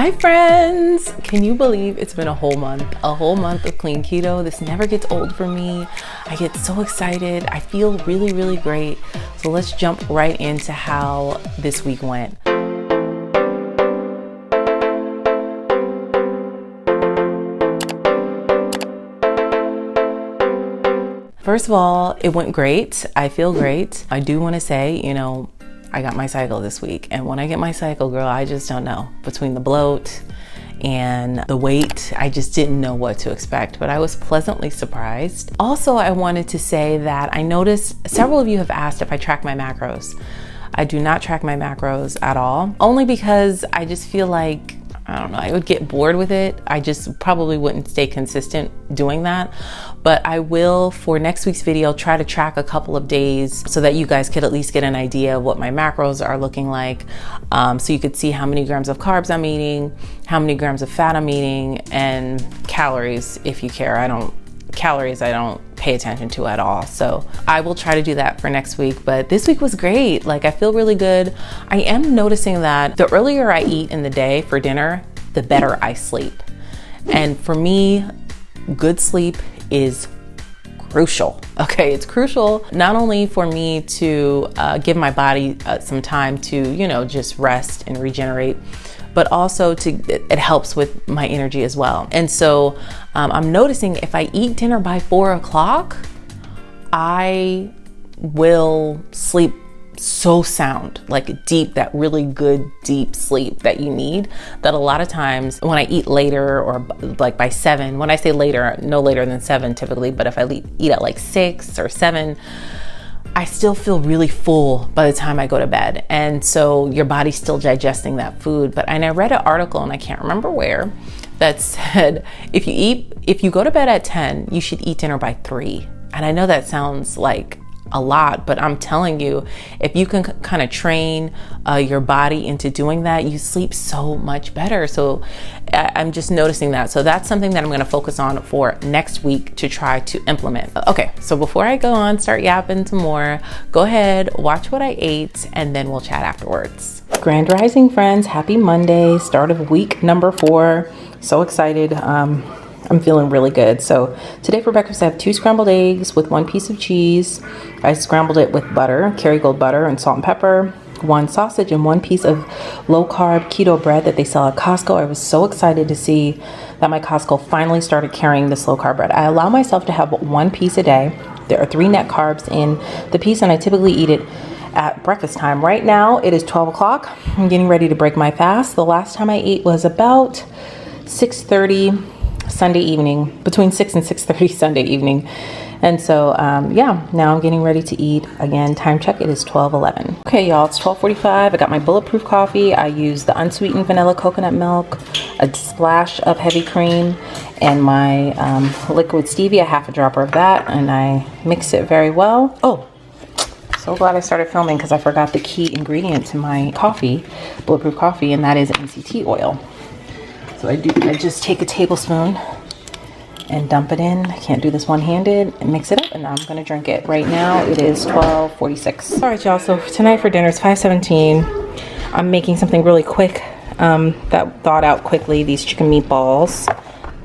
Hi friends! Can you believe it's been a whole month of clean keto? This never gets old for me. I get so excited. I feel really, really great. So let's jump right into how this week went. First of all, it went great. I feel great. I do want to say, I got my cycle this week. And when I get my cycle, girl, I just don't know. Between the bloat and the weight, I just didn't know what to expect, but I was pleasantly surprised. Also, I wanted to say that I noticed several of you have asked if I track my macros. I do not track my macros at all, only because I just feel like, I don't know, I would get bored with it. I just probably wouldn't stay consistent doing that. But I will, for next week's video, try to track a couple of days so that you guys could at least get an idea of what my macros are looking like. So you could see how many grams of carbs I'm eating, how many grams of fat I'm eating, and calories if you care. Calories I don't pay attention to at all. So I will try to do that for next week, but this week was great. Like, I feel really good. I am noticing that the earlier I eat in the day for dinner, the better I sleep. And for me, good sleep is crucial. Okay, it's crucial not only for me to give my body some time to, just rest and regenerate, but also it helps with my energy as well. And so I'm noticing if I eat dinner by 4 o'clock, I will sleep so sound, like deep, that really good deep sleep that you need, that a lot of times when I eat later, or like by 7, when I say later, no later than 7 typically, but if I eat at like 6 or 7, I still feel really full by the time I go to bed. And so your body's still digesting that food. But I read an article, and I can't remember where, that said if you go to bed at 10, you should eat dinner by 3. And I know that sounds like a lot, but I'm telling you, if you can kind of train your body into doing that, you sleep so much better. So I'm just noticing that. So that's something that I'm going to focus on for next week to try to implement. Okay, so before I go on, start yapping some more, go ahead, watch what I ate, and then we'll chat afterwards. Grand Rising friends, happy Monday, start of week number 4. So excited. I'm feeling really good. So today for breakfast, I have 2 scrambled eggs with 1 piece of cheese. I scrambled it with butter, Kerrygold butter and salt and pepper, 1 sausage, and 1 piece of low carb keto bread that they sell at Costco. I was so excited to see that my Costco finally started carrying this low carb bread. I allow myself to have 1 piece a day. There are 3 net carbs in the piece, and I typically eat it at breakfast time. Right now it is 12 o'clock. I'm getting ready to break my fast. The last time I ate was about 6:30 Sunday evening, between 6 and 6:30 Sunday evening. And so now I'm getting ready to eat. Again, time check, it is 12:11. Okay, y'all, it's 12:45. I got my Bulletproof Coffee. I use the unsweetened vanilla coconut milk, a splash of heavy cream, and my liquid stevia, half a dropper of that, and I mix it very well. Oh, so glad I started filming, because I forgot the key ingredient to my coffee, Bulletproof Coffee, and that is MCT oil. So I just take a tablespoon and dump it in. I can't do this one-handed, and mix it up, and I'm gonna drink it. Right now it is 12:46. All right, y'all, so tonight for dinner is 5:17. I'm making something really quick, that thawed out quickly, these chicken meatballs.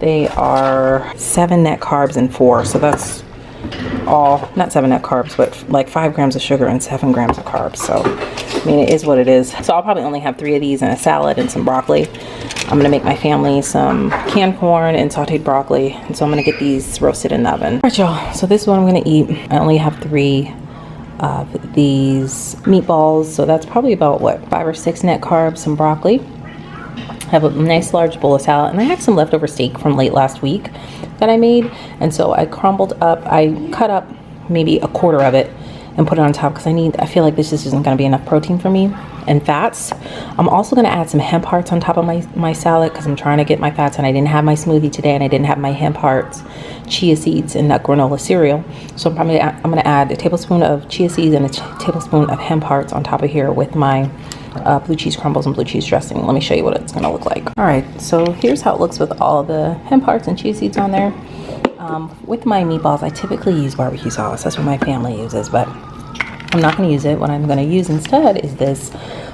They are 7 net carbs and 4, so that's all, not 7 net carbs, but like 5 grams of sugar and 7 grams of carbs. So, I mean, it is what it is. So I'll probably only have 3 of these and a salad and some broccoli. I'm gonna make my family some canned corn and sauteed broccoli. And so I'm gonna get these roasted in the oven. All right, y'all, so this is what I'm gonna eat. I only have 3 of these meatballs. So that's probably about, 5 or 6 net carbs, some broccoli. I have a nice large bowl of salad, and I had some leftover steak from late last week that I made. And so I cut up maybe a quarter of it and put it on top, because I feel like this just isn't gonna be enough protein for me and fats. I'm also gonna add some hemp hearts on top of my salad, because I'm trying to get my fats, and I didn't have my smoothie today, and I didn't have my hemp hearts, chia seeds, and nut granola cereal. So I'm gonna add a tablespoon of chia seeds and a tablespoon of hemp hearts on top of here with my blue cheese crumbles and blue cheese dressing. Let me show you what it's gonna look like. All right, so here's how it looks with all the hemp hearts and chia seeds on there. With my meatballs, I typically use barbecue sauce. That's what my family uses, but I'm not going to use it. What I'm going to use instead is this.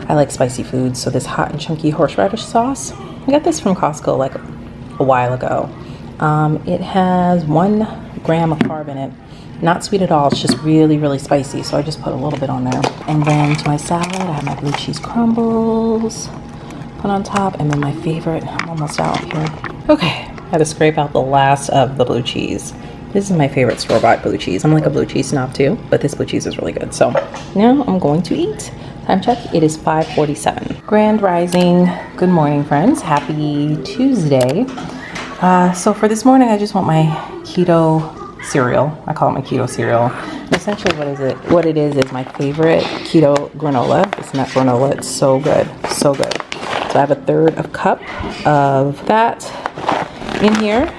I like spicy foods, so this hot and chunky horseradish sauce. I got this from Costco like a while ago. It has 1 gram of carb in it. Not sweet at all. It's just really, really spicy. So I just put a little bit on there. And then to my salad, I have my blue cheese crumbles put on top. And then my favorite, I'm almost out here. Okay, I had to scrape out the last of the blue cheese. This is my favorite store-bought blue cheese. I'm like a blue cheese snob too, but this blue cheese is really good. So now I'm going to eat. Time check, it is 5:47. Grand Rising. Good morning, friends. Happy Tuesday. So for this morning, I just want my keto cereal. I call it my keto cereal. And essentially what it is my favorite keto granola. It's nut granola. It's so good, so good. So I have a 1/3 cup of that in here.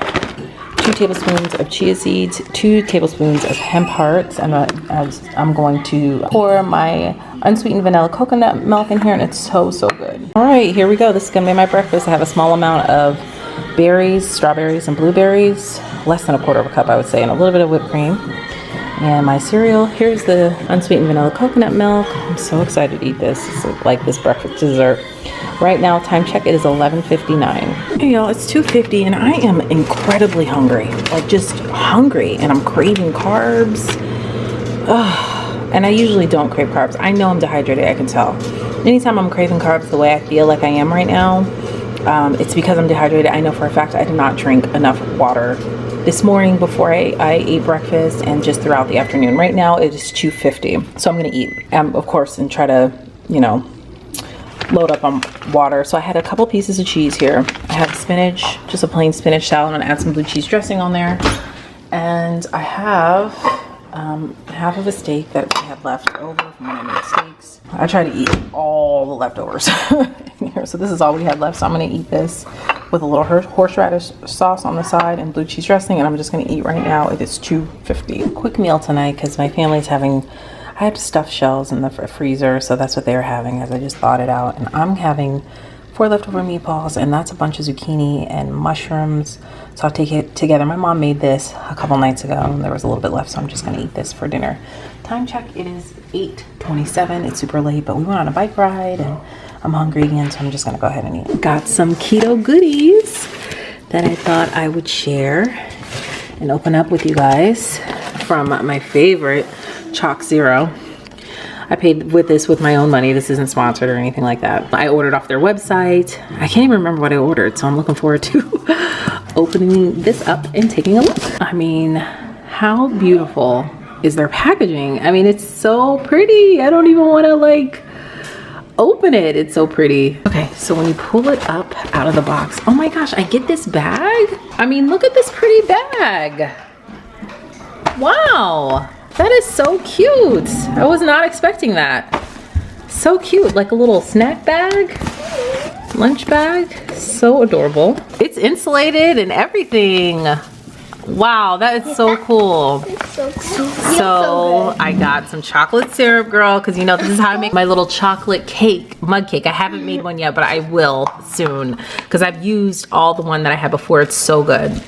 2 tablespoons of chia seeds, 2 tablespoons of hemp hearts, and I'm going to pour my unsweetened vanilla coconut milk in here, and it's so, so good. All right, here we go. This is gonna be my breakfast. I have a small amount of berries, strawberries, and blueberries, less than 1/4 cup, I would say, and a little bit of whipped cream. And my cereal, here's the unsweetened vanilla coconut milk. I'm so excited to eat this. It's like this breakfast dessert. Right now, time check, it is 11:59. Hey y'all, it's 2:50 and I am incredibly hungry. Like just hungry, and I'm craving carbs. Ugh. And I usually don't crave carbs. I know I'm dehydrated, I can tell. Anytime I'm craving carbs the way I feel like I am right now, it's because I'm dehydrated. I know for a fact I did not drink enough water this morning before I ate breakfast and just throughout the afternoon. Right now it is 2:50, so I'm gonna eat, of course, and try to, you know, load up on water. So I had a couple pieces of cheese here. I have spinach, just a plain spinach salad. I'm gonna add some blue cheese dressing on there. And I have half of a steak that I had left over from when I made steaks. I try to eat all the leftovers in here. So this is all we had left. So I'm gonna eat this with a little horseradish sauce on the side and blue cheese dressing. And I'm just gonna eat right now. It is 2:50. Quick meal tonight because my family's having, I had stuffed shells in the freezer, so that's what they were having as I just thawed it out. And I'm having 4 leftover meatballs, and that's a bunch of zucchini and mushrooms. So I'll take it together. My mom made this a couple nights ago, and there was a little bit left, so I'm just gonna eat this for dinner. Time check, it is 8:27. It's super late, but we went on a bike ride, and I'm hungry again, so I'm just gonna go ahead and eat. Got some keto goodies that I thought I would share and open up with you guys from my favorite Chalk Zero. I paid with this with my own money. This isn't sponsored or anything like that. I ordered off their website. I can't even remember what I ordered, so I'm looking forward to opening this up and taking a look. I mean, how beautiful is their packaging? I mean, it's so pretty. I don't even want to like open it. It's so pretty. Okay, so when you pull it up out of the box, oh my gosh, I get this bag. I mean, look at this pretty bag. Wow. That is so cute. I was not expecting that. So cute, like a little snack bag, lunch bag. So adorable. It's insulated and everything. Wow, that is so cool. It's so cool. So I got some chocolate syrup, girl, because you know this is how I make my little chocolate cake, mug cake. I haven't made one yet, but I will soon because I've used all the one that I had before. It's so good.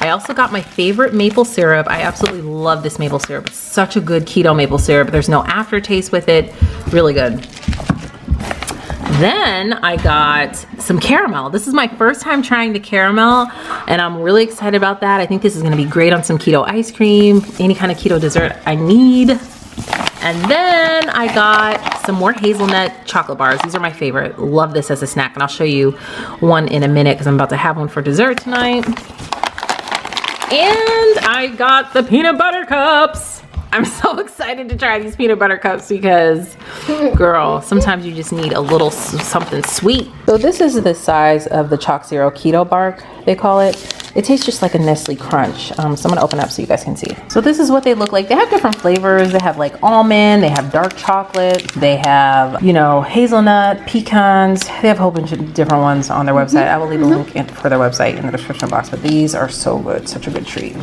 I also got my favorite maple syrup. I absolutely love this maple syrup. It's such a good keto maple syrup. There's no aftertaste with it. Really good. Then I got some caramel. This is my first time trying the caramel, and I'm really excited about that. I think this is gonna be great on some keto ice cream, any kind of keto dessert I need. And then I got some more hazelnut chocolate bars. These are my favorite. Love this as a snack, and I'll show you one in a minute because I'm about to have one for dessert tonight. And I got the peanut butter cups. I'm so excited to try these peanut butter cups because, girl, sometimes you just need a little something sweet. So this is the size of the Chalk Zero Keto Bar, they call it. It tastes just like a Nestle Crunch. So I'm gonna open up so you guys can see. So this is what they look like. They have different flavors. They have like almond, they have dark chocolate, they have, you know, hazelnut, pecans. They have a whole bunch of different ones on their website. I will leave a link for their website in the description box, but these are so good, such a good treat.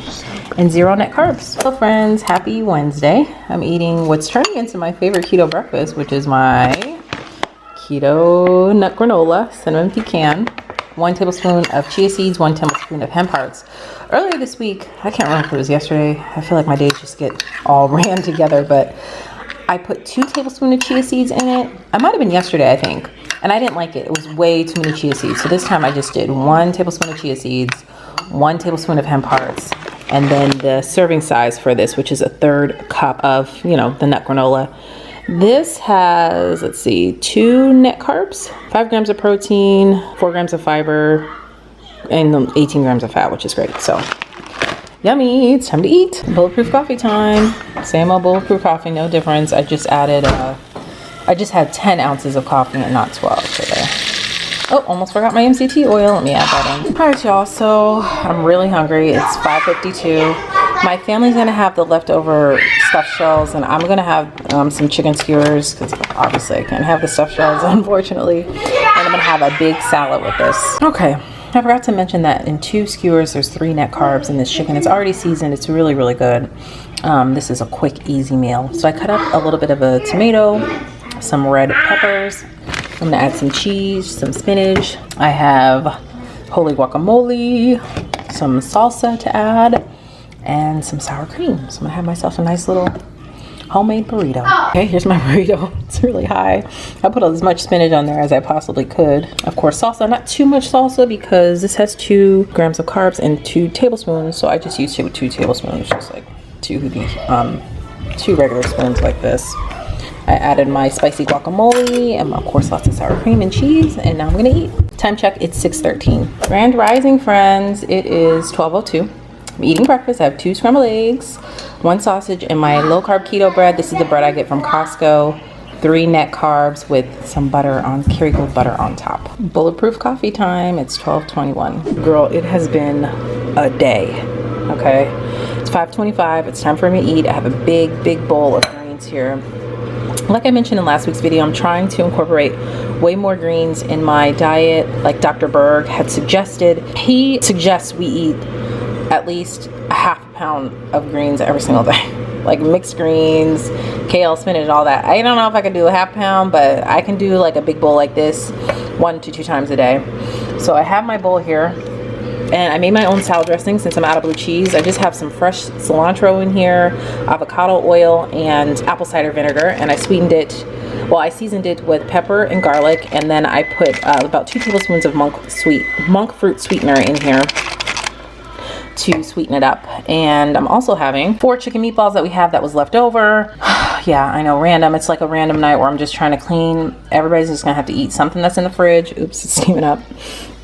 And 0 net carbs. Hello friends, happy Wednesday. I'm eating what's turning into my favorite keto breakfast, which is my keto nut granola, cinnamon pecan. 1 tablespoon of chia seeds, 1 tablespoon of hemp hearts. Earlier this week, I can't remember if it was yesterday. I feel like my days just get all ran together, but I put 2 tablespoons of chia seeds in it. It might have been yesterday, I think. And I didn't like it. It was way too many chia seeds. So this time I just did 1 tablespoon of chia seeds, 1 tablespoon of hemp hearts, and then the serving size for this, which is a 1/3 cup of, you know, the nut granola. This has, let's see, 2 net carbs, 5 grams of protein, 4 grams of fiber, and 18 grams of fat, which is great. So yummy, it's time to eat. Bulletproof coffee time. Same old bulletproof coffee, no difference. I just added, I just had 10 ounces of coffee and not 12 today. Oh, almost forgot my MCT oil. Let me add that in. All right, y'all, so I'm really hungry. It's 5:52. My family's gonna have the leftover stuffed shells, and I'm gonna have some chicken skewers, because obviously I can't have the stuffed shells, unfortunately. And I'm gonna have a big salad with this. Okay. I forgot to mention that in 2 skewers, there's 3 net carbs in this chicken. It's already seasoned. It's really, really good. This is a quick, easy meal. So I cut up a little bit of a tomato, some red peppers. I'm gonna add some cheese, some spinach. I have holy guacamole, some salsa to add, and some sour cream. So I'm gonna have myself a nice little homemade burrito. Okay, here's my burrito. It's really high. I put as much spinach on there as I possibly could. Of course, salsa, not too much salsa because this has 2 grams of carbs and 2 tablespoons. So I just used 2 tablespoons, just like 2 regular spoons like this. I added my spicy guacamole and of course lots of sour cream and cheese, and now I'm gonna eat. Time check, it's 6:13. Grand rising, friends. It is 12:02. I'm eating breakfast. I have 2 scrambled eggs, 1 sausage, and my low carb keto bread. This is the bread I get from Costco. 3 net carbs with some butter on, Kerrygold butter on top. Bulletproof coffee time. It's 12:21. Girl, it has been a day, okay? It's 5:25. It's time for me to eat. I have a big bowl of greens here. Like I mentioned in last week's video, I'm trying to incorporate way more greens in my diet, like Dr. Berg had suggested. He suggests we eat at least a ½ pound of greens every single day. Like mixed greens, kale, spinach, all that. I don't know if I can do a ½ pound, but I can do like a big bowl like this 1 to 2 times a day. So I have my bowl here. And I made my own salad dressing since I'm out of blue cheese. I just have some fresh cilantro in here, avocado oil, and apple cider vinegar. And I sweetened it, well, I seasoned it with pepper and garlic. And then I put about 2 tablespoons of monk fruit sweetener in here to sweeten it up. And I'm also having 4 chicken meatballs that we have that was left over. Yeah, I know, random. It's like a random night where I'm just trying to clean. Everybody's just gonna have to eat something that's in the fridge. Oops, it's steaming up.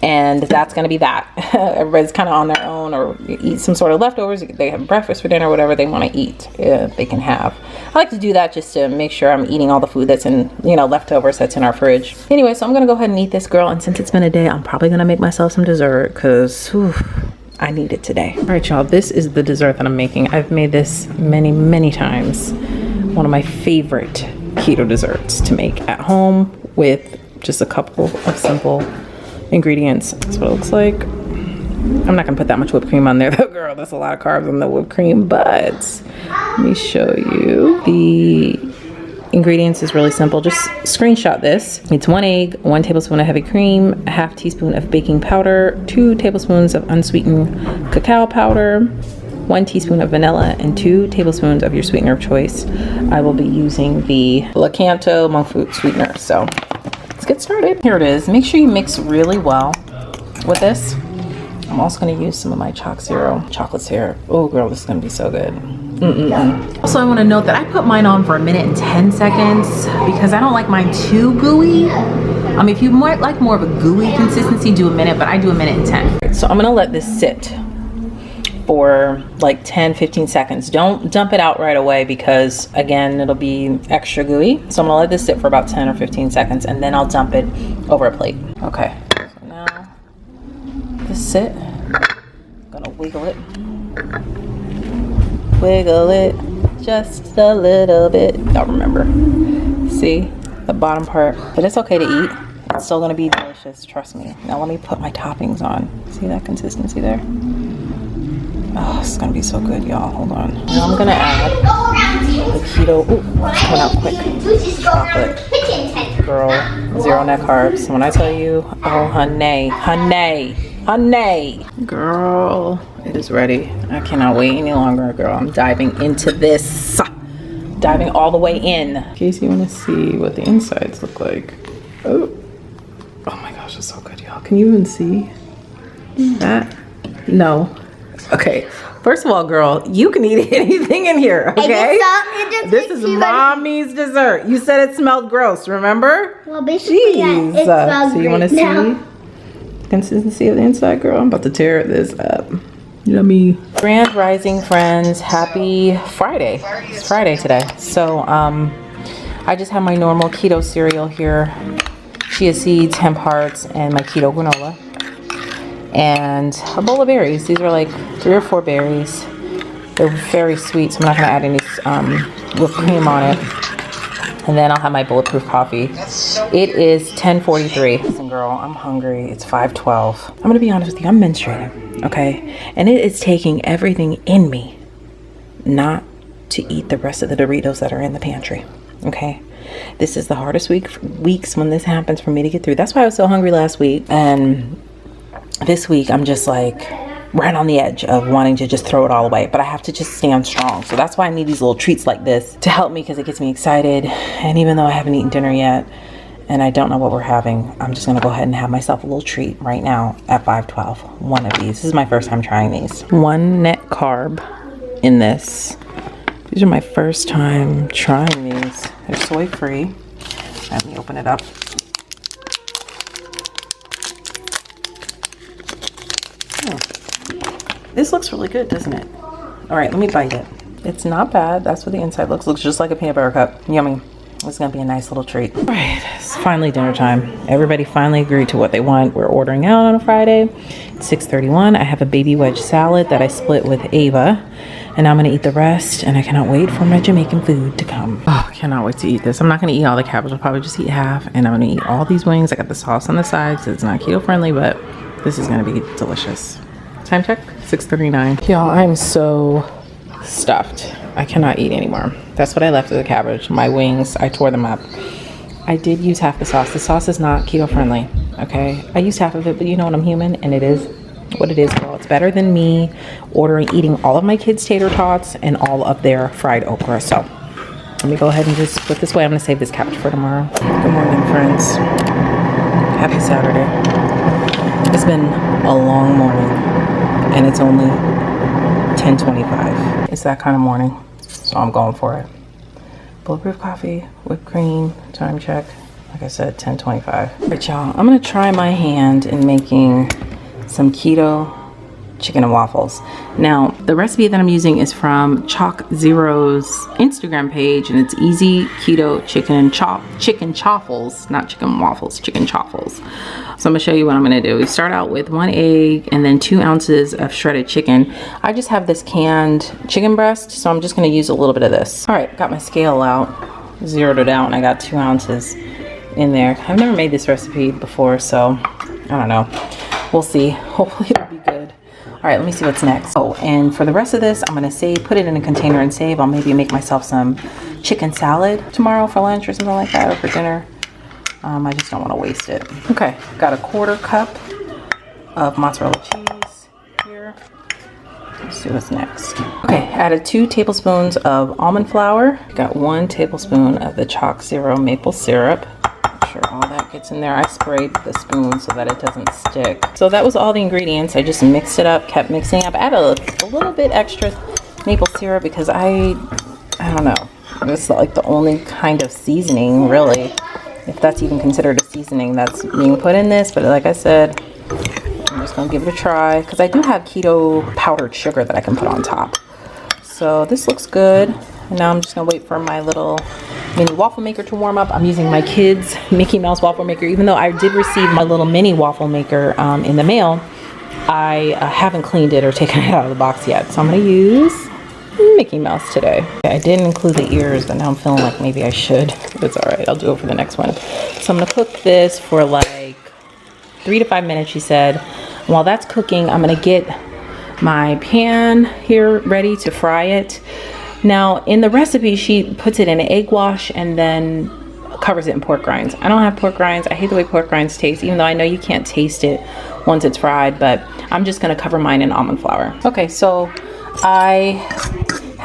And that's gonna be that. Everybody's kind of on their own, or eat some sort of leftovers. They have breakfast for dinner, whatever they want to eat, they can have. I like to do that just to make sure I'm eating all the food that's in, you know, leftovers that's in our fridge. Anyway, so I'm gonna go ahead and eat this, girl. And since it's been a day, I'm probably gonna make myself some dessert because I need it today. All right, y'all, this is the dessert that I'm making. I've made this many times. One of my favorite keto desserts to make at home with just a couple of simple ingredients. That's what it looks like. I'm not gonna put that much whipped cream on there though, girl. That's a lot of carbs on the whipped cream, but let me show you. The ingredients is really simple. Just screenshot this. It's 1 egg, 1 tablespoon of heavy cream, a ½ teaspoon of baking powder, 2 tablespoons of unsweetened cacao powder, 1 teaspoon of vanilla, and 2 tablespoons of your sweetener of choice. I will be using the Lakanto monk fruit sweetener. So let's get started. Here it is. Make sure you mix really well with this. I'm also going to use some of my chocolate syrup. Oh girl, this is going to be so good. Also, I want to note that I put mine on for 1 minute and 10 seconds because I don't like mine too gooey. If you might like more of a gooey consistency, do 1 minute, but I do 1 minute and 10. So I'm going to let this sit for like 10-15 seconds. Don't dump it out right away because again, it'll be extra gooey. So I'm gonna let this sit for about 10 or 15 seconds and then I'll dump it over a plate. Okay, so now this sit. I'm gonna wiggle it just a little bit. Y'all remember, see the bottom part, but it's okay to eat. It's still gonna be delicious, trust me. Now let me put my toppings on. See that consistency there? Oh, it's gonna be so good, y'all. Hold on. Now I'm gonna add the keto. Ooh, it's coming out quick. Chocolate. Girl, 0 net carbs. When I tell you, oh, honey. Girl, it is ready. I cannot wait any longer, girl. I'm diving into this. diving all the way in. In case you want to see what the insides look like. Oh my gosh, it's so good, y'all. Can you even see that? No. Okay. First of all, girl, you can eat anything in here, okay? This is mommy's dessert. You said it smelled gross, remember? Well, basically, it smells so you want to see consistency of the inside, girl? I'm about to tear this up. Yummy. Grand Rising, friends. Happy Friday. It's Friday today. So, I just have my normal keto cereal here. Chia seeds, hemp hearts, and my keto granola. And a bowl of berries. These are like 3 or 4 berries. They're very sweet, so I'm not gonna add any whipped cream on it. And then I'll have my Bulletproof Coffee. It is 10:43. Listen, girl, I'm hungry. It's 5:12. I'm gonna be honest with you, I'm menstruating, okay? And it is taking everything in me not to eat the rest of the Doritos that are in the pantry, okay? This is the hardest weeks when this happens for me to get through. That's why I was so hungry last week. And this week, I'm just like right on the edge of wanting to just throw it all away, but I have to just stand strong. So that's why I need these little treats like this to help me, because it gets me excited. And even though I haven't eaten dinner yet and I don't know what we're having, I'm just gonna go ahead and have myself a little treat right now at 5:12. One of these. This is my first time trying these. 1 net carb in this. These are my first time trying these. They're soy free. Let me open it up. This looks really good, doesn't it? All right, let me bite it. It's not bad. That's what the inside looks. Looks just like a peanut butter cup. Yummy. It's gonna be a nice little treat. All right, it's finally dinner time. Everybody finally agreed to what they want. We're ordering out on a Friday. It's 6:31. I have a baby wedge salad that I split with Ava, and I'm gonna eat the rest, and I cannot wait for my Jamaican food to come. Oh, I cannot wait to eat this. I'm not gonna eat all the cabbage. I'll probably just eat half, and I'm gonna eat all these wings. I got the sauce on the side, so it's not keto friendly, but this is gonna be delicious. Time check, 6:39. Y'all, I'm so stuffed. I cannot eat anymore. That's what I left of the cabbage. My wings, I tore them up. I did use half the sauce. The sauce is not keto friendly, okay? I used half of it, but you know what, I'm human, and it is what it is, girl. It's better than me eating all of my kids' tater tots and all of their fried okra. So let me go ahead and just put this away. I'm gonna save this cabbage for tomorrow. Good morning, friends. Happy Saturday. It's been a long morning, and it's only 10:25. It's that kind of morning, so I'm going for it. Bulletproof coffee, whipped cream, time check. Like I said, 10:25. All right, y'all, I'm gonna try my hand in making some keto chicken and waffles. Now, the recipe that I'm using is from Chalk Zero's Instagram page, and it's easy keto chicken chaffles, not chicken waffles, chicken chaffles. So I'm gonna show you what I'm gonna do. We start out with 1 egg and then 2 ounces of shredded chicken. I just have this canned chicken breast, so I'm just gonna use a little bit of this. All right, got my scale out, zeroed it out, and I got 2 ounces in there. I've never made this recipe before, so I don't know. We'll see. Hopefully it'll be good. All right, let me see what's next. Oh, and for the rest of this, I'm gonna put it in a container and save. I'll maybe make myself some chicken salad tomorrow for lunch or something like that, or for dinner. I just don't want to waste it. Okay, got a 1/4 cup of mozzarella cheese here. Let's see what's next. Okay, added 2 tablespoons of almond flour. Got 1 tablespoon of the Chalk Zero maple syrup. Make sure all that gets in there. I sprayed the spoon so that it doesn't stick. So that was all the ingredients. I just mixed it up, kept mixing up. Added a little bit extra maple syrup because I don't know. It's like the only kind of seasoning, really, if that's even considered a seasoning, that's being put in this. But like I said, I'm just gonna give it a try because I do have keto powdered sugar that I can put on top. So this looks good. And now I'm just gonna wait for my little mini waffle maker to warm up. I'm using my kids' Mickey Mouse waffle maker. Even though I did receive my little mini waffle maker in the mail, I haven't cleaned it or taken it out of the box yet. So I'm gonna use Mickey Mouse today. I didn't include the ears, but now I'm feeling like maybe I should. It's all right, I'll do it for the next one. So I'm gonna cook this for like 3 to 5 minutes, she said. While that's cooking, I'm gonna get my pan here ready to fry it. Now, in the recipe, she puts it in an egg wash and then covers it in pork rinds. I don't have pork rinds. I hate the way pork rinds taste, even though I know you can't taste it once it's fried, but I'm just gonna cover mine in almond flour. Okay, so I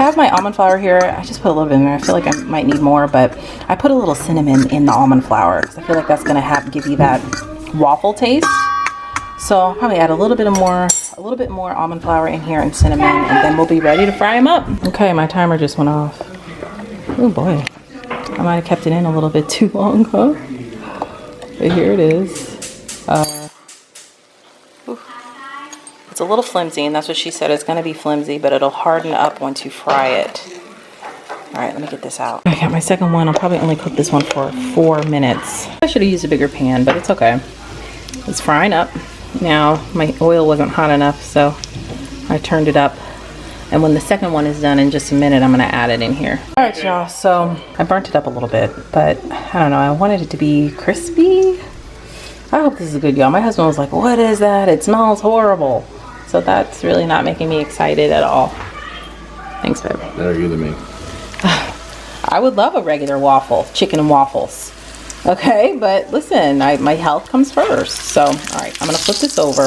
have my almond flour here. I just put a little bit in there. I feel like I might need more, but I put a little cinnamon in the almond flour because I feel like that's gonna give you that waffle taste. So I'll probably add a little bit more almond flour in here and cinnamon, and then we'll be ready to fry them up. Okay, my timer just went off. Oh boy, I might have kept it in a little bit too long, huh? But here it is. It's a little flimsy, and that's what she said. It's going to be flimsy, but it'll harden up once you fry it. All right, let me get this out. I got my second one. I'll probably only cook this one for 4 minutes. I should have used a bigger pan, but it's okay. It's frying up. Now, my oil wasn't hot enough, so I turned it up. And when the second one is done in just a minute, I'm going to add it in here. All right, y'all. So I burnt it up a little bit, but I don't know. I wanted it to be crispy. I hope this is good, y'all. My husband was like, what is that? It smells horrible. So that's really not making me excited at all. Thanks, babe. Better you than me. I would love a regular waffle, chicken and waffles. Okay, but listen, my health comes first. So, all right, I'm gonna flip this over.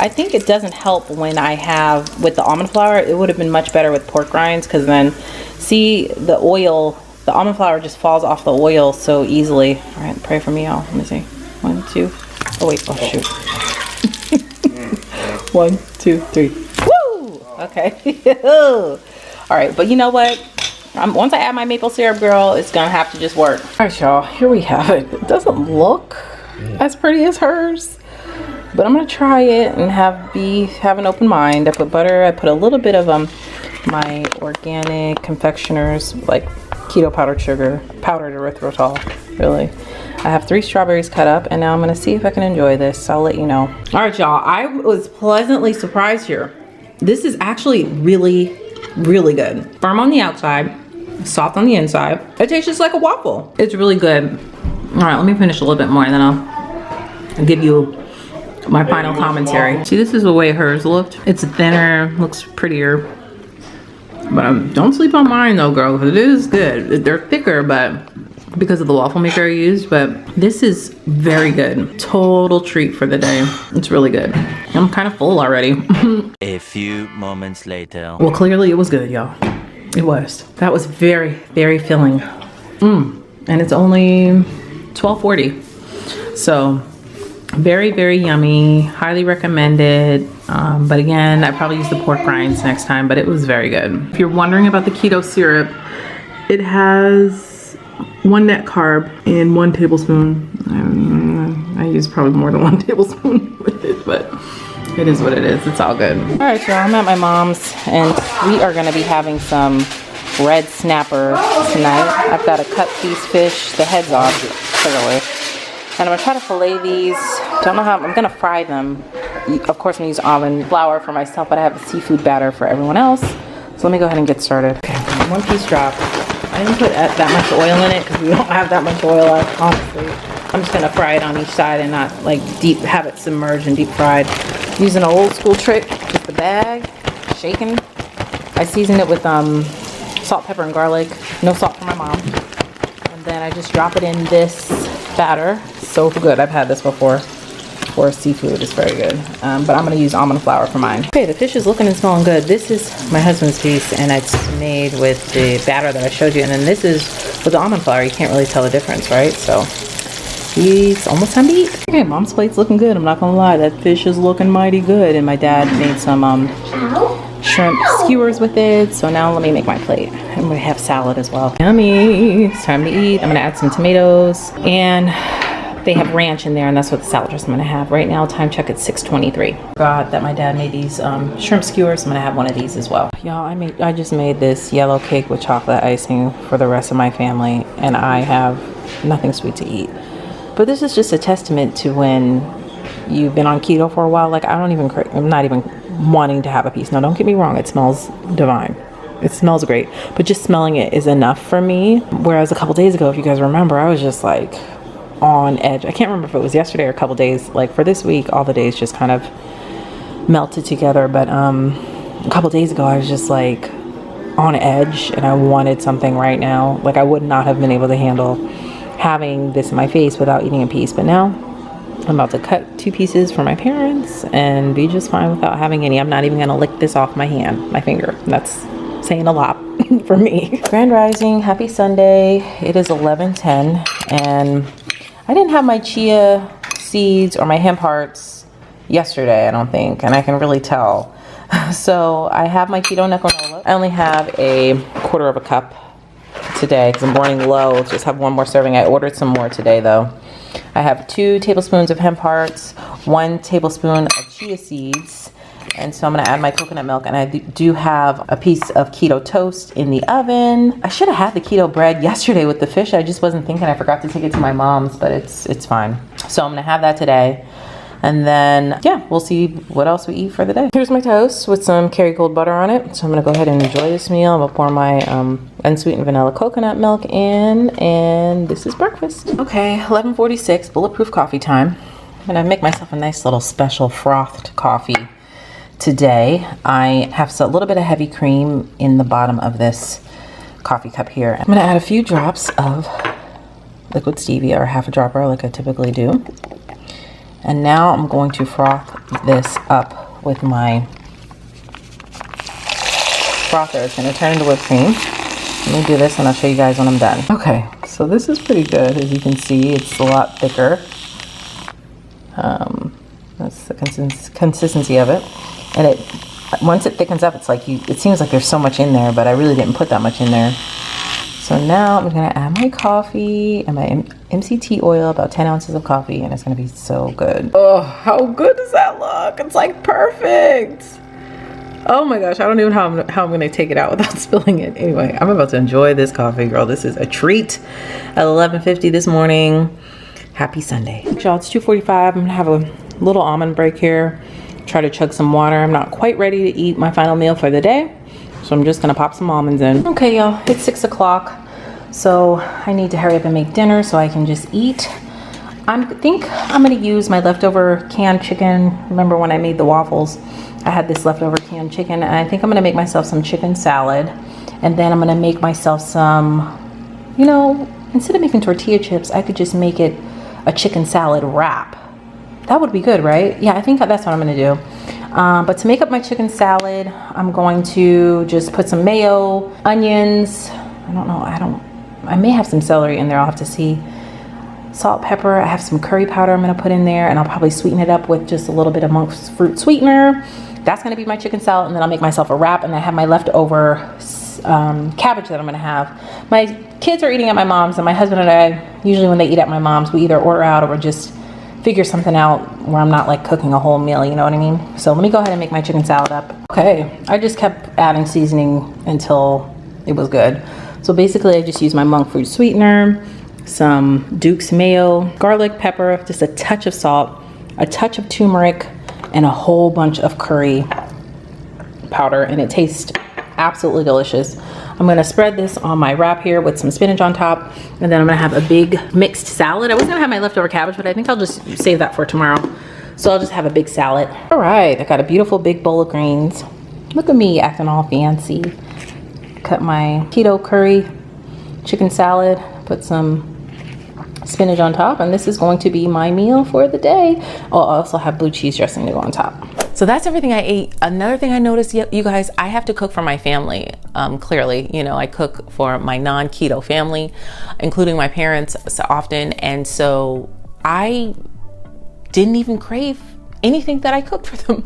I think it doesn't help when I have, with the almond flour, it would have been much better with pork rinds, because then, see, the oil, the almond flour just falls off the oil so easily. All right, pray for me, y'all. Let me see. 1, 2. Oh, wait, oh, shoot. 1, 2, 3. Woo! Okay. All right, but you know what? Once I add my maple syrup, girl, it's gonna have to just work. All right, y'all, here we have it. It doesn't look as pretty as hers, but I'm gonna try it and have an open mind. I put butter. I put a little bit of my organic confectioners, like keto powdered sugar, powdered erythritol, really. I have 3 strawberries cut up, and now I'm gonna see if I can enjoy this. I'll let you know. All right, y'all, I was pleasantly surprised here. This is actually really, really good. Firm on the outside, soft on the inside. It tastes just like a waffle. It's really good. All right, let me finish a little bit more, and then I'll give you my final commentary. See, this is the way hers looked. It's thinner, looks prettier. But don't sleep on mine though, girl, because it is good. They're thicker, but because of the waffle maker I used, but this is very good. Total treat for the day. It's really good. I'm kind of full already. A few moments later. Well, clearly it was good, y'all. It was. That was very, very filling. And it's only 12:40. So very, very yummy. Highly recommended. But again, I probably use the pork rinds next time, but it was very good. If you're wondering about the keto syrup, it has 1 net carb and 1 tablespoon. I use probably more than 1 tablespoon with it, but it is what it is. It's all good. All right, y'all, I'm at my mom's, and we are gonna be having some red snapper tonight. I've got a cut piece fish, the head's off, clearly. And I'm gonna try to fillet these. Don't know how, I'm gonna fry them. Of course, I'm gonna use almond flour for myself, but I have a seafood batter for everyone else. So let me go ahead and get started. Okay, 1 piece drop. I didn't put that much oil in it because we don't have that much oil left, honestly. I'm just gonna fry it on each side and not like have it submerged and deep fried. Using an old school trick, just the bag, shaken. I season it with salt, pepper, and garlic. No salt for my mom. And then I just drop it in this batter. So good, I've had this before. For seafood, it's very good. But I'm gonna use almond flour for mine. Okay, the fish is looking and smelling good. This is my husband's piece, and it's made with the batter that I showed you. And then this is with the almond flour. You can't really tell the difference, right? So it's almost time to eat. Okay, mom's plate's looking good. I'm not gonna lie, that fish is looking mighty good. And my dad made some shrimp skewers with it. So now let me make my plate. I'm gonna have salad as well. Yummy, it's time to eat. I'm gonna add some tomatoes, and they have ranch in there, and that's what the salad dressing I'm gonna have. Right now, time check, it's 6:23. Forgot that my dad made these shrimp skewers. I'm gonna have one of these as well. Y'all, I just made this yellow cake with chocolate icing for the rest of my family, and I have nothing sweet to eat. But this is just a testament to when you've been on keto for a while. Like, I'm not even wanting to have a piece. Now, don't get me wrong, it smells divine. It smells great, but just smelling it is enough for me. Whereas a couple days ago, if you guys remember, I was just like on edge. I can't remember if it was yesterday or a couple days. Like for this week, all the days just kind of melted together. But a couple days ago, I was just like on edge, and I wanted something right now. Like I would not have been able to handle having this in my face without eating a piece. But now I'm about to cut 2 pieces for my parents and be just fine without having any. I'm not even gonna lick this off my finger. That's saying a lot for me. Grand Rising, happy Sunday. It is 11:10 and I didn't have my chia seeds or my hemp hearts yesterday, I don't think, and I can really tell. So I have my keto nut granola. I only have a 1/4 of a cup today because I'm running low. Just have one more serving. I ordered some more today though. I have 2 tablespoons of hemp hearts, 1 tablespoon of chia seeds, and so I'm gonna add my coconut milk, and I do have a piece of keto toast in the oven. I should have had the keto bread yesterday with the fish. I just wasn't thinking. I forgot to take it to my mom's, but it's fine. So I'm gonna have that today. And then, yeah, we'll see what else we eat for the day. Here's my toast with some Kerrygold butter on it. So I'm gonna go ahead and enjoy this meal. I'm gonna pour my unsweetened vanilla coconut milk in, and this is breakfast. Okay, 11:46, Bulletproof coffee time. I'm gonna make myself a nice little special frothed coffee today. I have a little bit of heavy cream in the bottom of this coffee cup here. I'm gonna add a few drops of liquid stevia, or half a dropper like I typically do. And now I'm going to froth this up with my frother. It's gonna turn into whipped cream. Let me do this and I'll show you guys when I'm done. Okay, so this is pretty good. As you can see, it's a lot thicker. That's the consistency of it. And once it thickens up, it's like it seems like there's so much in there, but I really didn't put that much in there. So now I'm gonna add my coffee and my MCT oil, about 10 ounces of coffee, and it's gonna be so good. Oh, how good does that look? It's like perfect. Oh my gosh, I don't even know how I'm gonna take it out without spilling it. Anyway, I'm about to enjoy this coffee, girl. This is a treat at 11:50 this morning. Happy Sunday. Y'all, it's 2:45. I'm gonna have a little almond break here. Try to chug some water. I'm not quite ready to eat my final meal for the day, so I'm just gonna pop some almonds in. Okay, y'all, it's 6 o'clock. So I need to hurry up and make dinner so I can just eat. I think I'm gonna use my leftover canned chicken. Remember when I made the waffles? I had this leftover canned chicken, and I think I'm gonna make myself some chicken salad. And then I'm gonna make myself some, you know, instead of making tortilla chips, I could just make it a chicken salad wrap. That would be good, right? Yeah, I think that's what I'm gonna do. But to make up my chicken salad, I'm going to just put some mayo, onions, I may have some celery in there, I'll have to see. Salt, pepper, I have some curry powder I'm gonna put in there, and I'll probably sweeten it up with just a little bit of monk's fruit sweetener. That's gonna be my chicken salad, and then I'll make myself a wrap, and I have my leftover cabbage that I'm gonna have. My kids are eating at my mom's, and my husband and I, usually when they eat at my mom's, we either order out or just figure something out where I'm not like cooking a whole meal, you know what I mean? So let me go ahead and make my chicken salad up. Okay, I just kept adding seasoning until it was good. So basically I just use my monk fruit sweetener, some Duke's mayo, garlic, pepper, just a touch of salt, a touch of turmeric, and a whole bunch of curry powder, and it tastes absolutely delicious. I'm gonna spread this on my wrap here with some spinach on top, and then I'm gonna have a big mixed salad. I was gonna have my leftover cabbage, but I think I'll just save that for tomorrow. So I'll just have a big salad. All right, I got a beautiful big bowl of greens. Look at me acting all fancy. Cut my keto curry chicken salad, put some spinach on top, and this is going to be my meal for the day. I'll also have blue cheese dressing to go on top. So that's everything I ate. Another thing I noticed, you guys, I have to cook for my family. Clearly, you know, I cook for my non-keto family, including my parents so often, and so I didn't even crave anything that I cooked for them.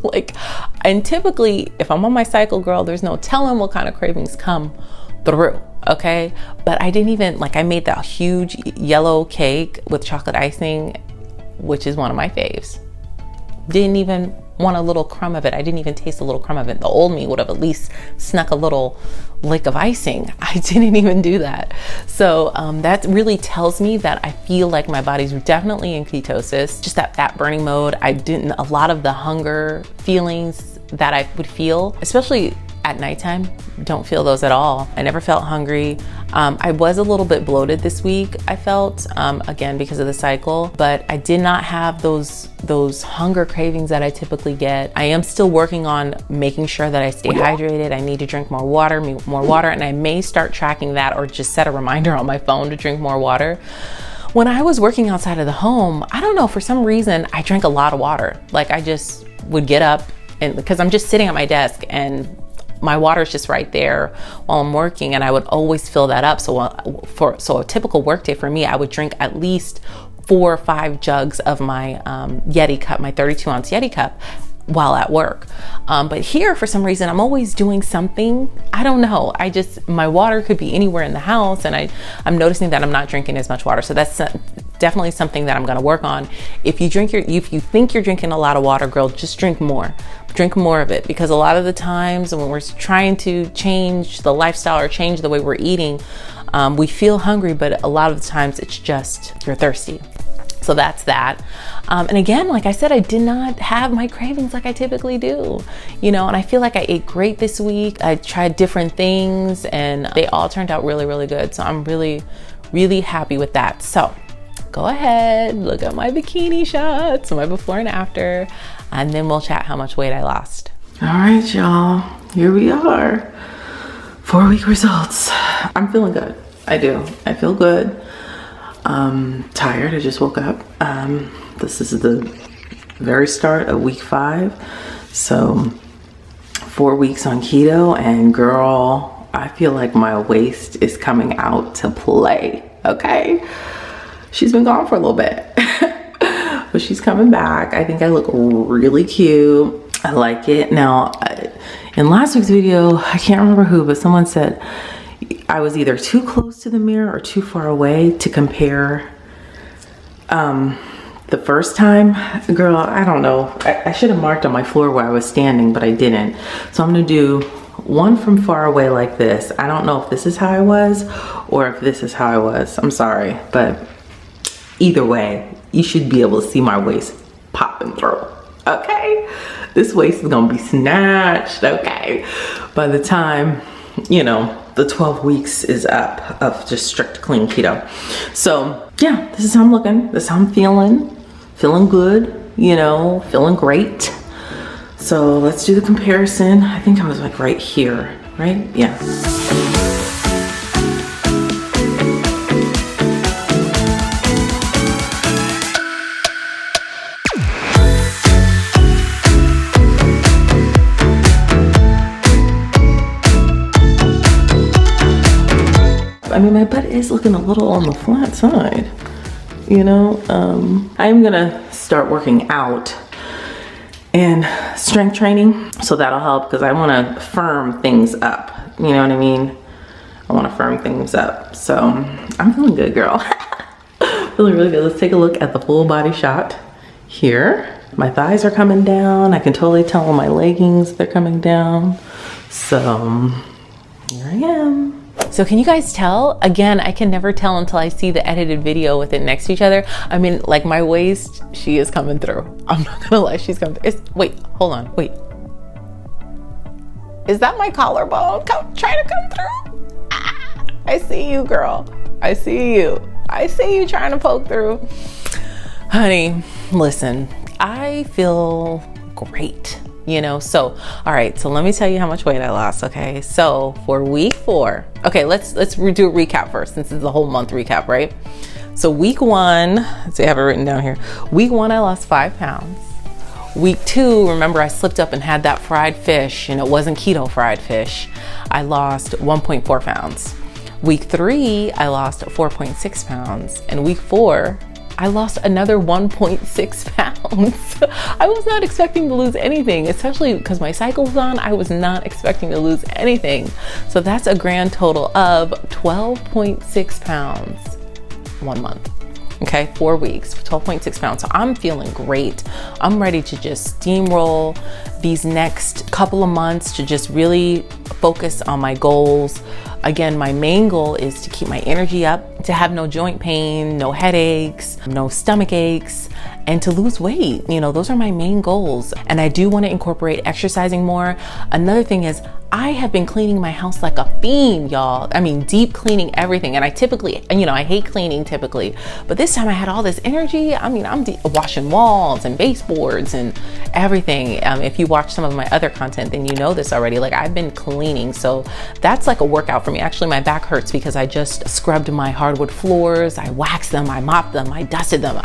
And typically, if I'm on my cycle, girl, there's no telling what kind of cravings come through, okay? But I didn't even, I made that huge yellow cake with chocolate icing, which is one of my faves. Didn't even want a little crumb of it. I didn't even taste a little crumb of it. The old me would have at least snuck a little lick of icing. I didn't even do that. So that really tells me that I feel like my body's definitely in ketosis, just that fat burning mode. A lot of the hunger feelings that I would feel, especially at nighttime, don't feel those at all. I never felt hungry. I was a little bit bloated this week, I felt, again, because of the cycle, but I did not have those hunger cravings that I typically get. I am still working on making sure that I stay hydrated. I need to drink more water, and I may start tracking that or just set a reminder on my phone to drink more water. When I was working outside of the home, I don't know, for some reason, I drank a lot of water. I just would get up, and because I'm just sitting at my desk and my water's just right there while I'm working, and I would always fill that up. So a typical work day for me, I would drink at least 4 or 5 jugs of my Yeti cup, my 32-ounce Yeti cup, while at work. But here, for some reason, I'm always doing something. I don't know. My water could be anywhere in the house, and I'm noticing that I'm not drinking as much water. So that's definitely something that I'm going to work on. If you think you're drinking a lot of water, girl, just drink more. Drink more of it, because a lot of the times when we're trying to change the lifestyle or change the way we're eating, we feel hungry, but a lot of the times it's just you're thirsty. So that's that. And again, like I said, I did not have my cravings like I typically do, and I feel like I ate great this week. I tried different things and they all turned out really, really good. So I'm really, really happy with that. So go ahead, look at my bikini shots, my before and after, and then we'll chat how much weight I lost. All right, y'all, here we are. 4-week results. I'm feeling good. I do. I feel good. Tired. I just woke up. This is the very start of week 5. So 4 weeks on keto, and girl, I feel like my waist is coming out to play. Okay. She's been gone for a little bit, but she's coming back. I think I look really cute. I like it. Now, in last week's video, I can't remember who, but someone said I was either too close to the mirror or too far away to compare the first time. Girl, I don't know. I should have marked on my floor where I was standing, but I didn't. So I'm gonna do one from far away like this. I don't know if this is how I was or if this is how I was. I'm sorry, but either way, you should be able to see my waist popping through. Okay? This waist is gonna be snatched, okay? By the time, the 12 weeks is up of just strict clean keto. So yeah, this is how I'm looking. This is how I'm feeling. Feeling good, feeling great. So let's do the comparison. I think I was like right here, right? Yeah. I mean, my butt is looking a little on the flat side, I'm gonna start working out and strength training, so that'll help, because I want to firm things up. You know what I mean? I want to firm things up. So I'm feeling good, girl. Feeling really good. Let's take a look at the full body shot here. My thighs are coming down. I can totally tell on my leggings they're coming down. So here I am. So can you guys tell? Again, I can never tell until I see the edited video with it next to each other. I mean, like my waist, she is coming through. I'm not gonna lie, she's coming through. Wait, hold on, wait. Is that my collarbone trying to come through? Ah, I see you, girl. I see you. I see you trying to poke through. Honey, listen, I feel great. So all right, so let me tell you how much weight I lost. Okay, so for week 4, okay, let's do a recap first, since it's the whole month recap, right? So week 1, let's see, I have it written down here. Week 1, I lost 5 pounds. Week 2, remember I slipped up and had that fried fish, and it wasn't keto fried fish. I lost 1.4 pounds. Week 3, I lost 4.6 pounds, and week 4, I lost another 1.6 pounds. I was not expecting to lose anything, especially because my cycle was on. I was not expecting to lose anything. So that's a grand total of 12.6 pounds 1 month. Okay, 4 weeks, 12.6 pounds. So I'm feeling great. I'm ready to just steamroll these next couple of months to just really focus on my goals. Again, my main goal is to keep my energy up, to have no joint pain, no headaches, no stomach aches, and to lose weight. Those are my main goals. And I do want to incorporate exercising more. Another thing is I have been cleaning my house like a fiend, y'all. I mean, deep cleaning everything. And I typically, I hate cleaning typically, but this time I had all this energy. I mean, I'm washing walls and baseboards and everything. If you watch some of my other content, then you know this already. Like, I've been cleaning. So that's like a workout for me. Actually, my back hurts because I just scrubbed my hardwood floors. I waxed them, I mopped them, I dusted them.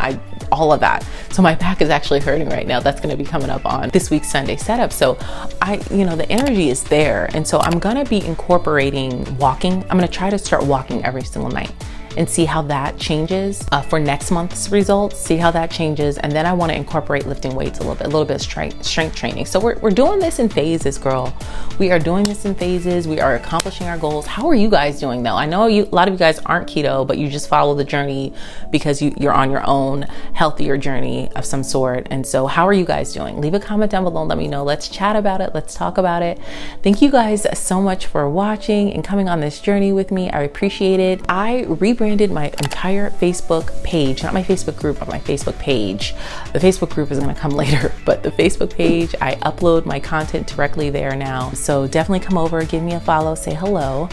all of that. So my back is actually hurting right now. That's going to be coming up on this week's Sunday setup. So the energy is there. And so I'm going to be incorporating walking. I'm going to try to start walking every single night and see how that changes for next month's results, see how that changes. And then I want to incorporate lifting weights a little bit of strength training. So we're doing this in phases, girl. We are doing this in phases. We are accomplishing our goals. How are you guys doing though? I know a lot of you guys aren't keto, but you just follow the journey because you're on your own healthier journey of some sort. And so how are you guys doing? Leave a comment down below and let me know. Let's chat about it. Let's talk about it. Thank you guys so much for watching and coming on this journey with me. I appreciate it. I rebranded my entire Facebook page, not my Facebook group, but my Facebook page. The Facebook group is going to come later, but the Facebook page, I upload my content directly there now. So definitely come over, give me a follow, say hello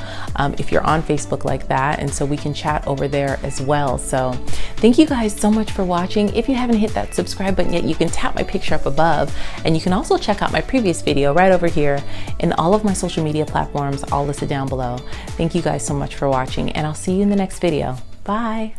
if you're on Facebook like that. And so we can chat over there as well. So thank you guys so much for watching. If you haven't hit that subscribe button yet, you can tap my picture up above, and you can also check out my previous video right over here in all of my social media platforms, all listed down below. Thank you guys so much for watching, and I'll see you in the next video. Bye.